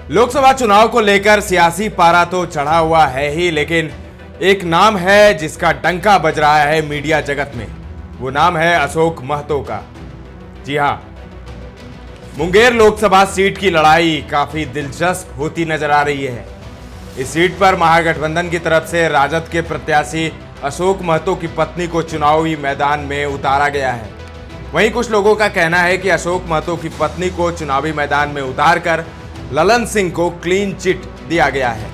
लोकसभा चुनाव को लेकर सियासी पारा तो चढ़ा हुआ है ही, लेकिन एक नाम है जिसका डंका बज रहा है मीडिया जगत में। वो नाम है अशोक महतो का। जी हां, मुंगेर लोकसभा सीट की लड़ाई काफी दिलचस्प होती नजर आ रही है। इस सीट पर महागठबंधन की तरफ से राजद के प्रत्याशी अशोक महतो की पत्नी को चुनावी मैदान में उतारा गया है। वहीं कुछ लोगों का कहना है कि अशोक महतो की पत्नी को चुनावी मैदान में उतारकर ललन सिंह को क्लीन चिट दिया गया है।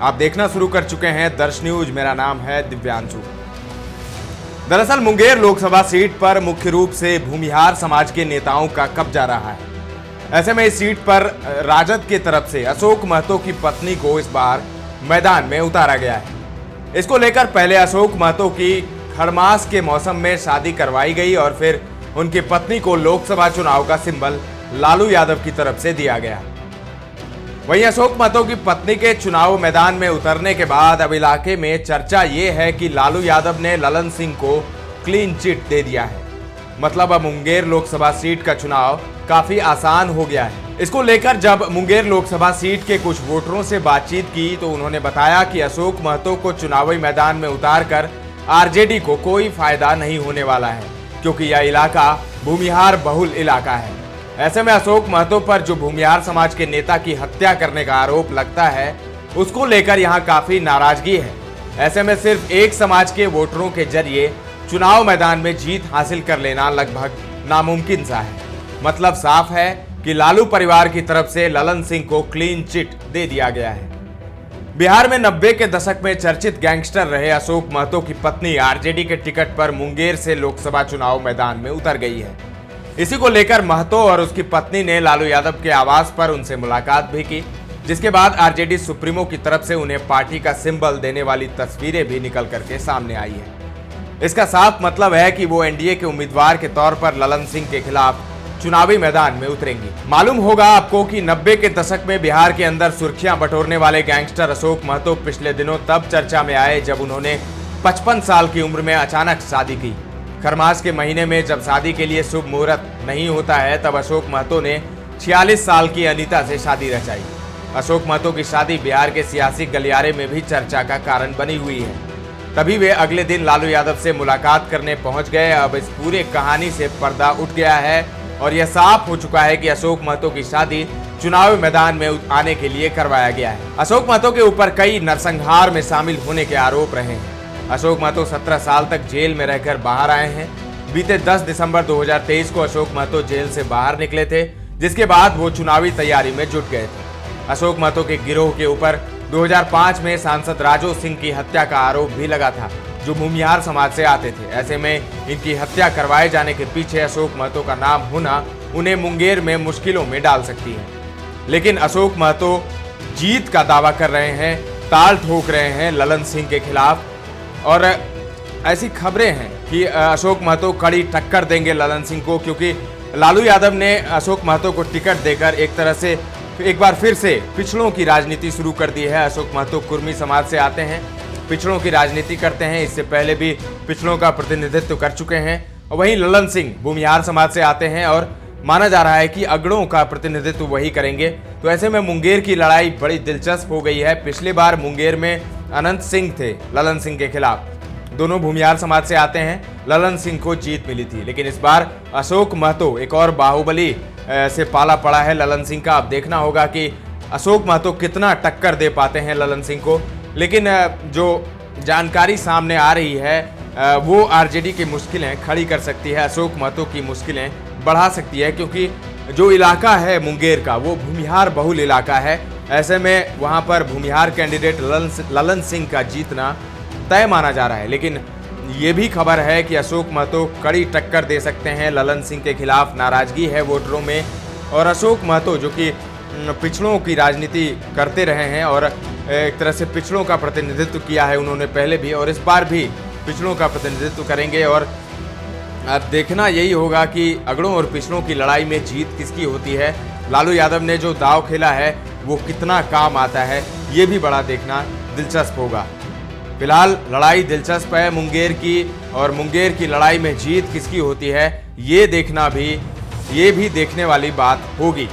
आप देखना शुरू कर चुके हैं दर्श न्यूज। मेरा नाम है दिव्यांशु। दरअसल मुंगेर लोकसभा सीट पर मुख्य रूप से भूमिहार समाज के नेताओं का कब्जा रहा है। ऐसे में इस सीट पर राजद की तरफ से अशोक महतो की पत्नी को इस बार मैदान में उतारा गया है। इसको लेकर पहले अशोक महतो की खरमास के मौसम में शादी करवाई गई और फिर उनकी पत्नी को लोकसभा चुनाव का सिंबल लालू यादव की तरफ से दिया गया। वहीं अशोक महतो की पत्नी के चुनाव मैदान में उतरने के बाद अब इलाके में चर्चा ये है कि लालू यादव ने ललन सिंह को क्लीन चिट दे दिया है। मतलब अब मुंगेर लोकसभा सीट का चुनाव काफी आसान हो गया है। इसको लेकर जब मुंगेर लोकसभा सीट के कुछ वोटरों से बातचीत की तो उन्होंने बताया कि अशोक महतो को चुनावी मैदान में उतारकर आरजेडी को कोई फायदा नहीं होने वाला है, क्योंकि यह इलाका भूमिहार बहुल इलाका है। ऐसे में अशोक महतो पर जो भूमिहार समाज के नेता की हत्या करने का आरोप लगता है, उसको लेकर यहाँ काफी नाराजगी है। ऐसे में सिर्फ एक समाज के वोटरों के जरिए चुनाव मैदान में जीत हासिल कर लेना लगभग नामुमकिन सा है। मतलब साफ है कि लालू परिवार की तरफ से ललन सिंह को क्लीन चिट दे दिया गया है। बिहार में 90 के दशक में चर्चित गैंगस्टर रहे अशोक महतो की पत्नी आरजेडी के टिकट पर मुंगेर से लोकसभा चुनाव मैदान में उतर गई है। इसी को लेकर महतो और उसकी पत्नी ने लालू यादव के आवास पर उनसे मुलाकात भी की, जिसके बाद आरजेडी सुप्रीमो की तरफ से उन्हें पार्टी का सिंबल देने वाली तस्वीरें भी निकल करके सामने आई है। इसका साफ मतलब है कि वो एनडीए के उम्मीदवार के तौर पर ललन सिंह के खिलाफ चुनावी मैदान में उतरेंगी। मालूम होगा आपको कि 90 के दशक में बिहार के अंदर सुर्खियां बटोरने वाले गैंगस्टर अशोक महतो पिछले दिनों तब चर्चा में आए जब उन्होंने 55 साल की उम्र में अचानक शादी की। खरमास के महीने में जब शादी के लिए शुभ मुहूर्त नहीं होता है, तब अशोक महतो ने 46 साल की अनीता से शादी रचाई। अशोक महतो की शादी बिहार के सियासी गलियारे में भी चर्चा का कारण बनी हुई है। तभी वे अगले दिन लालू यादव से मुलाकात करने पहुंच गए। अब इस पूरे कहानी से पर्दा उठ गया है और यह साफ हो चुका है कि अशोक महतो की शादी चुनावी मैदान में आने के लिए करवाया गया है। अशोक महतो के ऊपर कई नरसंहार में शामिल होने के आरोप रहे हैं। अशोक महतो 17 साल तक जेल में रहकर बाहर आए हैं। बीते 10 दिसंबर 2023 को अशोक महतो जेल से बाहर निकले थे, जिसके बाद वो चुनावी तैयारी में जुट गए थे। अशोक महतो के गिरोह के ऊपर 2005 में सांसद राजू सिंह की हत्या का आरोप भी लगा था, जो भूमिहार समाज से आते थे। ऐसे में इनकी हत्या करवाए जाने के पीछे अशोक महतो का नाम होना उन्हें मुंगेर में मुश्किलों में डाल सकती है। लेकिन अशोक महतो जीत का दावा कर रहे हैं, ताल ठोक रहे हैं ललन सिंह के खिलाफ, और ऐसी खबरें हैं कि अशोक महतो कड़ी टक्कर देंगे ललन सिंह को, क्योंकि लालू यादव ने अशोक महतो को टिकट देकर एक तरह से एक बार फिर से पिछड़ों की राजनीति शुरू कर दी है। अशोक महतो कुर्मी समाज से आते हैं, पिछड़ों की राजनीति करते हैं। इससे पहले भी पिछड़ों का प्रतिनिधित्व कर चुके हैं। और वहीं ललन सिंह भूमिहार समाज से आते हैं और माना जा रहा है कि अगड़ों का प्रतिनिधित्व वही करेंगे। तो ऐसे में मुंगेर की लड़ाई बड़ी दिलचस्प हो गई है। पिछली बार मुंगेर में अनंत सिंह थे ललन सिंह के खिलाफ, दोनों भूमिहार समाज से आते हैं। ललन सिंह को जीत मिली थी, लेकिन इस बार अशोक महतो एक और बाहुबली से पाला पड़ा है ललन सिंह का। अब देखना होगा कि अशोक महतो कितना टक्कर दे पाते हैं ललन सिंह को। लेकिन जो जानकारी सामने आ रही है वो आरजेडी की मुश्किलें खड़ी कर सकती है, अशोक महतो की मुश्किलें बढ़ा सकती है, क्योंकि जो इलाका है मुंगेर का वो भूमिहार बहुल इलाका है। ऐसे में वहां पर भूमिहार कैंडिडेट ललन सिंह का जीतना तय माना जा रहा है। लेकिन ये भी खबर है कि अशोक महतो कड़ी टक्कर दे सकते हैं ललन सिंह के खिलाफ। नाराजगी है वोटरों में, और अशोक महतो जो कि पिछड़ों की राजनीति करते रहे हैं और एक तरह से पिछड़ों का प्रतिनिधित्व किया है उन्होंने पहले भी, और इस बार भी पिछड़ों का प्रतिनिधित्व करेंगे। और देखना यही होगा कि अगड़ों और पिछड़ों की लड़ाई में जीत किसकी होती है। लालू यादव ने जो दांव खेला है वो कितना काम आता है, ये भी बड़ा देखना दिलचस्प होगा। फिलहाल लड़ाई दिलचस्प है मुंगेर की, और मुंगेर की लड़ाई में जीत किसकी होती है ये भी देखने वाली बात होगी।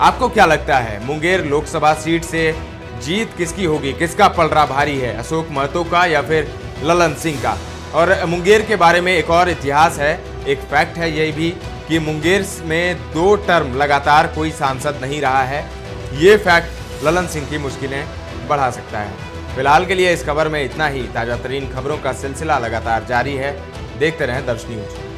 आपको क्या लगता है, मुंगेर लोकसभा सीट से जीत किसकी होगी? किसका पलड़ा भारी है, अशोक महतो का या फिर ललन सिंह का? और मुंगेर के बारे में एक और इतिहास है, एक फैक्ट है यही भी कि मुंगेर में 2 टर्म लगातार कोई सांसद नहीं रहा है। ये फैक्ट ललन सिंह की मुश्किलें बढ़ा सकता है। फिलहाल के लिए इस खबर में इतना ही। ताजा तरीन खबरों का सिलसिला लगातार जारी है। देखते रहें दर्श न्यूज।